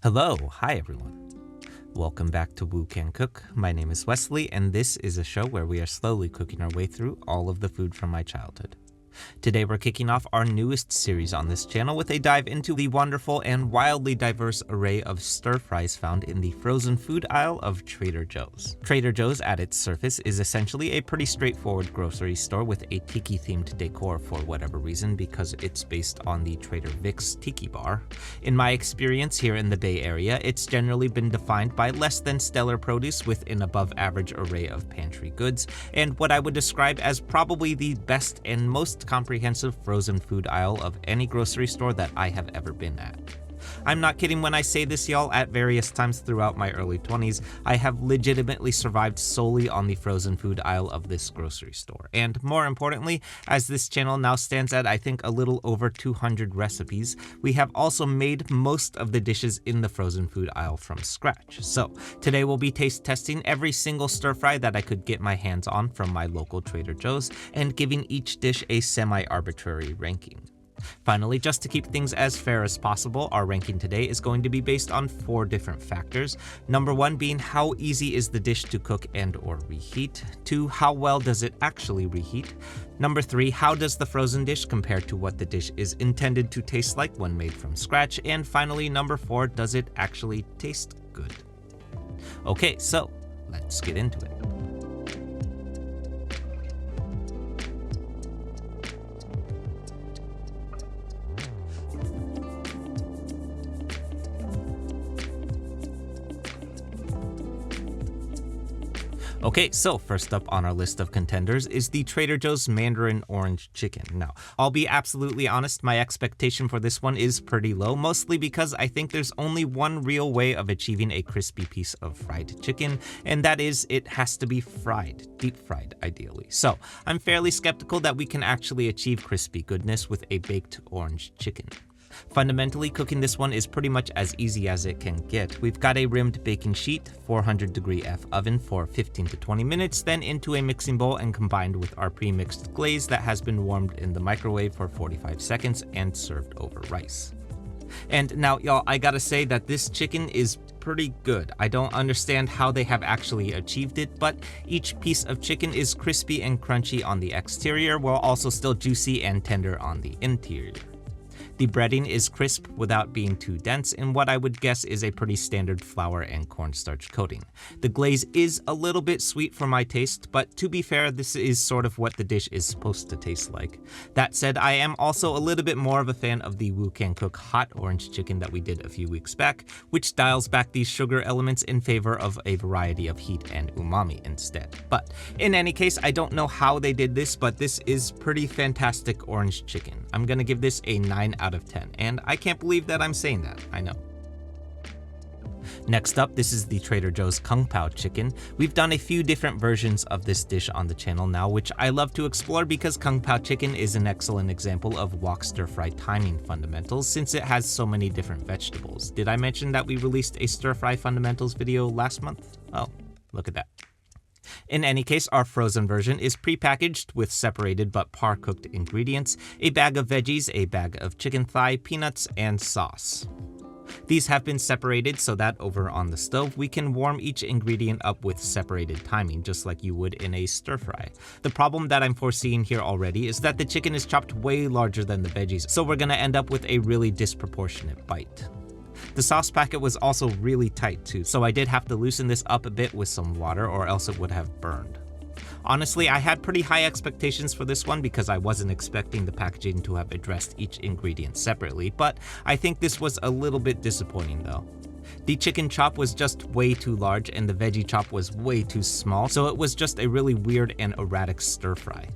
Hello, hi everyone. Welcome back to Woo Can Cook. My name is Wesley, and this is a show where we are slowly cooking our way through all of the food from my childhood. Today we're kicking off our newest series on this channel with a dive into the wonderful and wildly diverse array of stir-fries found in the frozen food aisle of Trader Joe's. Trader Joe's at its surface is essentially a pretty straightforward grocery store with a Tiki themed decor for whatever reason, because it's based on the Trader Vic's Tiki bar. In my experience here in the Bay Area, it's generally been defined by less than stellar produce with an above average array of pantry goods, and what I would describe as probably the best and most comprehensive frozen food aisle of any grocery store that I have ever been at. I'm not kidding when I say this, y'all. At various times throughout my early 20s, I have legitimately survived solely on the frozen food aisle of this grocery store. And more importantly, as this channel now stands at I think a little over 200 recipes, we have also made most of the dishes in the frozen food aisle from scratch. So today we'll be taste testing every single stir fry that I could get my hands on from my local Trader Joe's and giving each dish a semi-arbitrary ranking. Finally, just to keep things as fair as possible, our ranking today is going to be based on 4 different factors. Number 1 being how easy is the dish to cook and or reheat. 2, how well does it actually reheat. Number 3, how does the frozen dish compare to what the dish is intended to taste like when made from scratch. And finally, number 4, does it actually taste good? Okay, so let's get into it. Okay, so first up on our list of contenders is the Trader Joe's Mandarin Orange Chicken. Now, I'll be absolutely honest, my expectation for this one is pretty low, mostly because I think there's only one real way of achieving a crispy piece of fried chicken, and that is it has to be fried, deep fried ideally. So, I'm fairly skeptical that we can actually achieve crispy goodness with a baked orange chicken. Fundamentally, cooking this one is pretty much as easy as it can get. We've got a rimmed baking sheet, 400 degree F oven for 15 to 20 minutes, then into a mixing bowl and combined with our pre-mixed glaze that has been warmed in the microwave for 45 seconds and served over rice. And now, y'all, I gotta say that this chicken is pretty good. I don't understand how they have actually achieved it, but each piece of chicken is crispy and crunchy on the exterior while also still juicy and tender on the interior. The breading is crisp without being too dense in what I would guess is a pretty standard flour and cornstarch coating. The glaze is a little bit sweet for my taste, but to be fair, this is sort of what the dish is supposed to taste like. That said, I am also a little bit more of a fan of the Woo Can Cook hot orange chicken that we did a few weeks back, which dials back these sugar elements in favor of a variety of heat and umami instead. But in any case, I don't know how they did this, but this is pretty fantastic orange chicken. I'm gonna give this a 9 out of 10, and I can't believe that I'm saying that, I know. Next up, this is the Trader Joe's Kung Pao Chicken. We've done a few different versions of this dish on the channel now, which I love to explore because Kung Pao Chicken is an excellent example of wok stir-fry timing fundamentals since it has so many different vegetables. Did I mention that we released a stir-fry fundamentals video last month? Oh, look at that. In any case, our frozen version is pre-packaged with separated but par-cooked ingredients, a bag of veggies, a bag of chicken thigh, peanuts, and sauce. These have been separated so that over on the stove, we can warm each ingredient up with separated timing, just like you would in a stir-fry. The problem that I'm foreseeing here already is that the chicken is chopped way larger than the veggies, so we're gonna end up with a really disproportionate bite. The sauce packet was also really tight too, so I did have to loosen this up a bit with some water or else it would have burned. Honestly, I had pretty high expectations for this one because I wasn't expecting the packaging to have addressed each ingredient separately, but I think this was a little bit disappointing though. The chicken chop was just way too large and the veggie chop was way too small, so it was just a really weird and erratic stir fry.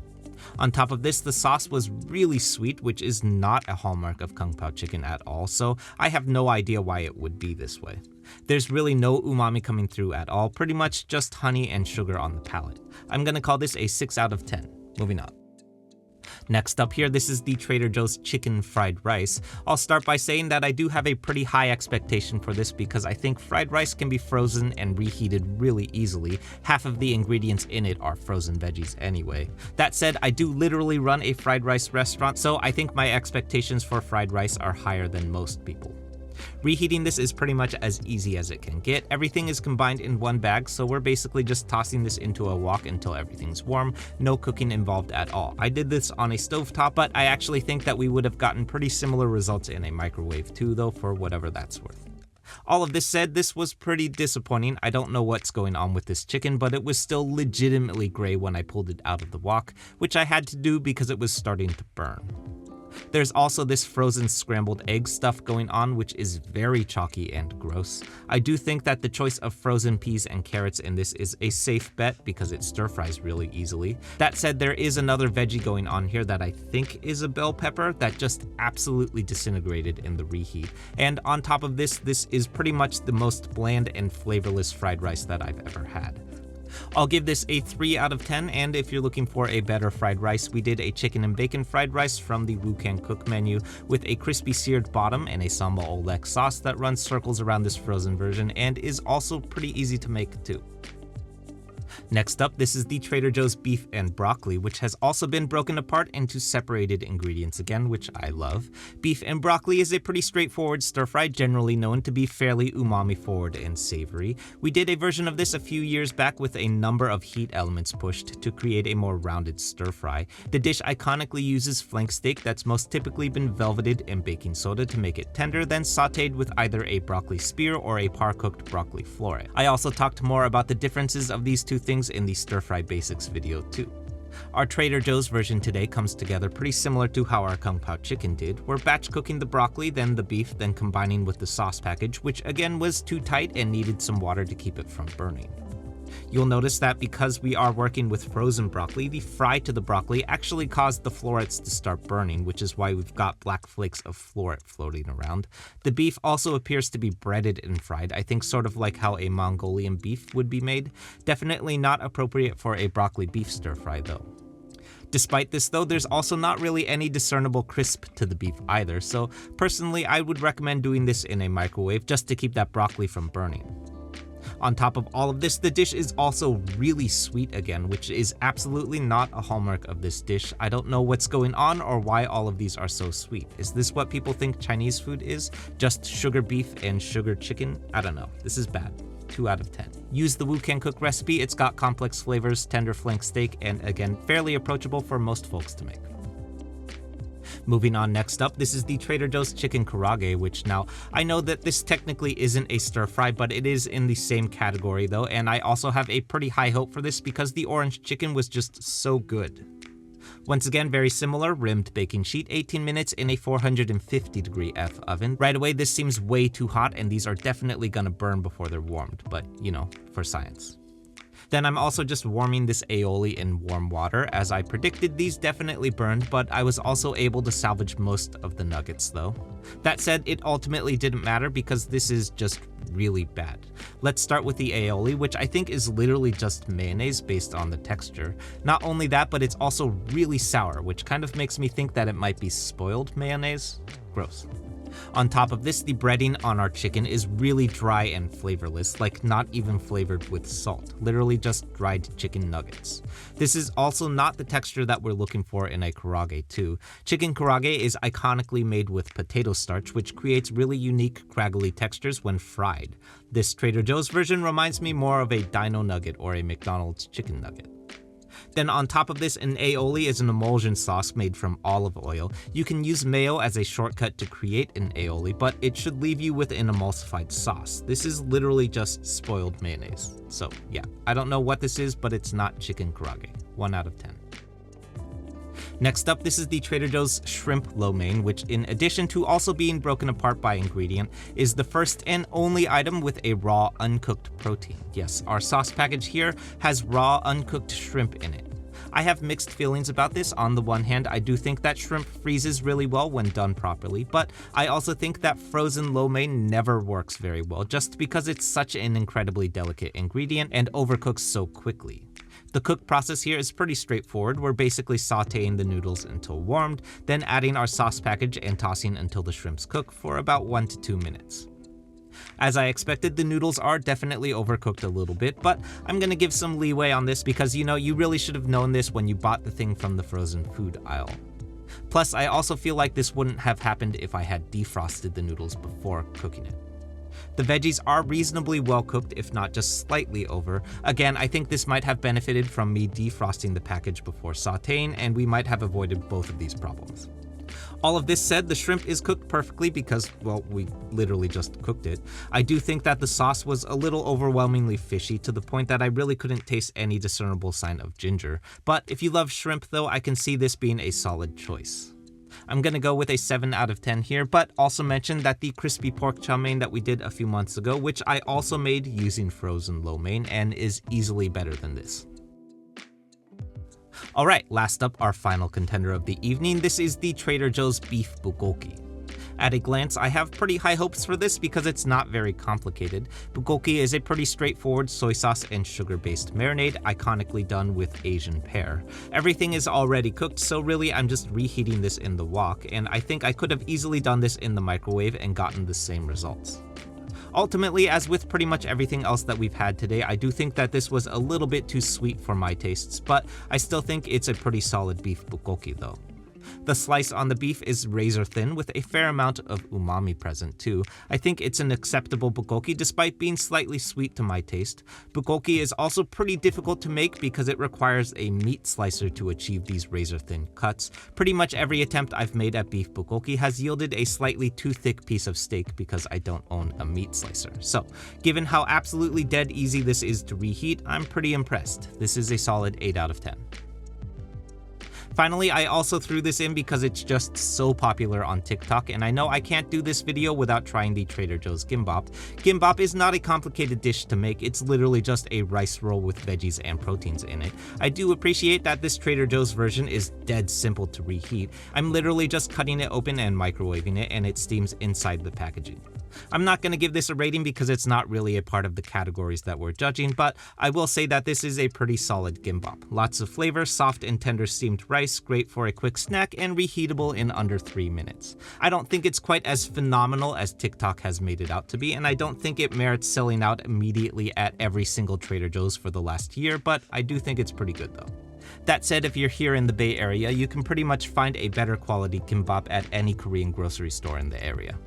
On top of this, the sauce was really sweet, which is not a hallmark of Kung Pao chicken at all, so I have no idea why it would be this way. There's really no umami coming through at all, pretty much just honey and sugar on the palate. I'm gonna call this a 6 out of 10. Moving on. Next up here, this is the Trader Joe's chicken fried rice. I'll start by saying that I do have a pretty high expectation for this because I think fried rice can be frozen and reheated really easily. Half of the ingredients in it are frozen veggies anyway. That said, I do literally run a fried rice restaurant, so I think my expectations for fried rice are higher than most people. Reheating this is pretty much as easy as it can get. Everything is combined in one bag, so we're basically just tossing this into a wok until everything's warm. No cooking involved at all. I did this on a stovetop, but I actually think that we would have gotten pretty similar results in a microwave too, though, for whatever that's worth. All of this said, this was pretty disappointing. I don't know what's going on with this chicken, but it was still legitimately gray when I pulled it out of the wok, which I had to do because it was starting to burn. There's also this frozen scrambled egg stuff going on, which is very chalky and gross. I do think that the choice of frozen peas and carrots in this is a safe bet because it stir fries really easily. That said, there is another veggie going on here that I think is a bell pepper that just absolutely disintegrated in the reheat. And on top of this, this is pretty much the most bland and flavorless fried rice that I've ever had. I'll give this a 3 out of 10, and if you're looking for a better fried rice, we did a chicken and bacon fried rice from the Woo Can Cook menu with a crispy seared bottom and a sambal oelek sauce that runs circles around this frozen version and is also pretty easy to make too. Next up, this is the Trader Joe's beef and broccoli, which has also been broken apart into separated ingredients again, which I love. Beef and broccoli is a pretty straightforward stir fry, generally known to be fairly umami forward and savory. We did a version of this a few years back with a number of heat elements pushed to create a more rounded stir fry. The dish iconically uses flank steak that's most typically been velveted in baking soda to make it tender, then sauteed with either a broccoli spear or a par-cooked broccoli floret. I also talked more about the differences of these two things in the stir fry basics video too. Our Trader Joe's version today comes together pretty similar to how our Kung Pao Chicken did. We're batch cooking the broccoli, then the beef, then combining with the sauce package, which again was too tight and needed some water to keep it from burning. You'll notice that because we are working with frozen broccoli, the fry to the broccoli actually caused the florets to start burning, which is why we've got black flakes of floret floating around. The beef also appears to be breaded and fried, I think sort of like how a Mongolian beef would be made. Definitely not appropriate for a broccoli beef stir fry though. Despite this though, there's also not really any discernible crisp to the beef either, so personally I would recommend doing this in a microwave just to keep that broccoli from burning. On top of all of this, the dish is also really sweet again, which is absolutely not a hallmark of this dish. I don't know what's going on or why all of these are so sweet. Is this what people think Chinese food is? Just sugar beef and sugar chicken? I don't know. This is bad. 2 out of 10. Use the Woo Can Cook recipe. It's got complex flavors, tender flank steak, and again, fairly approachable for most folks to make. Moving on, next up, this is the Trader Joe's Chicken Karaage, which now, I know that this technically isn't a stir fry, but it is in the same category though, and I also have a pretty high hope for this because the orange chicken was just so good. Once again, very similar, rimmed baking sheet, 18 minutes in a 450 degree F oven. Right away, this seems way too hot, and these are definitely gonna burn before they're warmed, but you know, for science. Then I'm also just warming this aioli in warm water. As I predicted, these definitely burned, but I was also able to salvage most of the nuggets though. That said, it ultimately didn't matter because this is just really bad. Let's start with the aioli, which I think is literally just mayonnaise based on the texture. Not only that, but it's also really sour, which kind of makes me think that it might be spoiled mayonnaise. Gross. On top of this, the breading on our chicken is really dry and flavorless, like not even flavored with salt, literally just dried chicken nuggets. This is also not the texture that we're looking for in a karaage too. Chicken karaage is iconically made with potato starch, which creates really unique craggly textures when fried. This Trader Joe's version reminds me more of a dino nugget or a McDonald's chicken nugget. Then on top of this, an aioli is an emulsion sauce made from olive oil. You can use mayo as a shortcut to create an aioli, but it should leave you with an emulsified sauce. This is literally just spoiled mayonnaise. So yeah, I don't know what this is, but it's not chicken karaage. 1 out of 10. Next up, this is the Trader Joe's shrimp lo mein, which in addition to also being broken apart by ingredient, is the first and only item with a raw, uncooked protein. Yes, our sauce package here has raw, uncooked shrimp in it. I have mixed feelings about this. On the one hand, I do think that shrimp freezes really well when done properly, but I also think that frozen lo mein never works very well just because it's such an incredibly delicate ingredient and overcooks so quickly. The cook process here is pretty straightforward. We're basically sauteing the noodles until warmed, then adding our sauce package and tossing until the shrimps cook for about 1 to 2 minutes. As I expected, the noodles are definitely overcooked a little bit, but I'm gonna give some leeway on this because you really should have known this when you bought the thing from the frozen food aisle. Plus, I also feel like this wouldn't have happened if I had defrosted the noodles before cooking it. The veggies are reasonably well cooked, if not just slightly over. Again, I think this might have benefited from me defrosting the package before sauteing, and we might have avoided both of these problems. All of this said, the shrimp is cooked perfectly because, well, we literally just cooked it. I do think that the sauce was a little overwhelmingly fishy, to the point that I really couldn't taste any discernible sign of ginger. But if you love shrimp though, I can see this being a solid choice. I'm gonna go with a 7 out of 10 here, but also mention that the crispy pork chow mein that we did a few months ago, which I also made using frozen lo mein, and is easily better than this. Alright, last up, our final contender of the evening. This is the Trader Joe's beef bulgogi. At a glance, I have pretty high hopes for this because it's not very complicated. Bulgogi is a pretty straightforward soy sauce and sugar-based marinade, iconically done with Asian pear. Everything is already cooked, so really I'm just reheating this in the wok, and I think I could have easily done this in the microwave and gotten the same results. Ultimately, as with pretty much everything else that we've had today, I do think that this was a little bit too sweet for my tastes, but I still think it's a pretty solid beef bulgogi though. The slice on the beef is razor thin with a fair amount of umami present too. I think it's an acceptable bulgogi despite being slightly sweet to my taste. Bulgogi is also pretty difficult to make because it requires a meat slicer to achieve these razor thin cuts. Pretty much every attempt I've made at beef bulgogi has yielded a slightly too thick piece of steak because I don't own a meat slicer. So, given how absolutely dead easy this is to reheat, I'm pretty impressed. This is a solid 8 out of 10. Finally, I also threw this in because it's just so popular on TikTok, and I know I can't do this video without trying the Trader Joe's Kimpbap. Kimpbap is not a complicated dish to make, it's literally just a rice roll with veggies and proteins in it. I do appreciate that this Trader Joe's version is dead simple to reheat. I'm literally just cutting it open and microwaving it, and it steams inside the packaging. I'm not going to give this a rating because it's not really a part of the categories that we're judging, but I will say that this is a pretty solid Kimpbap. Lots of flavor, soft and tender steamed rice, great for a quick snack, and reheatable in under 3 minutes. I don't think it's quite as phenomenal as TikTok has made it out to be, and I don't think it merits selling out immediately at every single Trader Joe's for the last year, but I do think it's pretty good though. That said, if you're here in the Bay Area, you can pretty much find a better quality kimbap at any Korean grocery store in the area.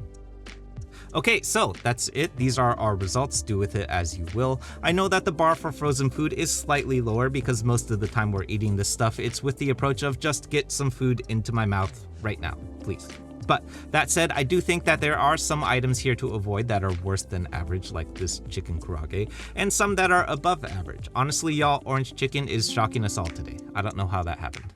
Okay, so that's it. These are our results. Do with it as you will. I know that the bar for frozen food is slightly lower because most of the time we're eating this stuff, it's with the approach of just get some food into my mouth right now, please. But that said, I do think that there are some items here to avoid that are worse than average, like this chicken karaage, and some that are above average. Honestly, y'all, orange chicken is shocking us all today. I don't know how that happened.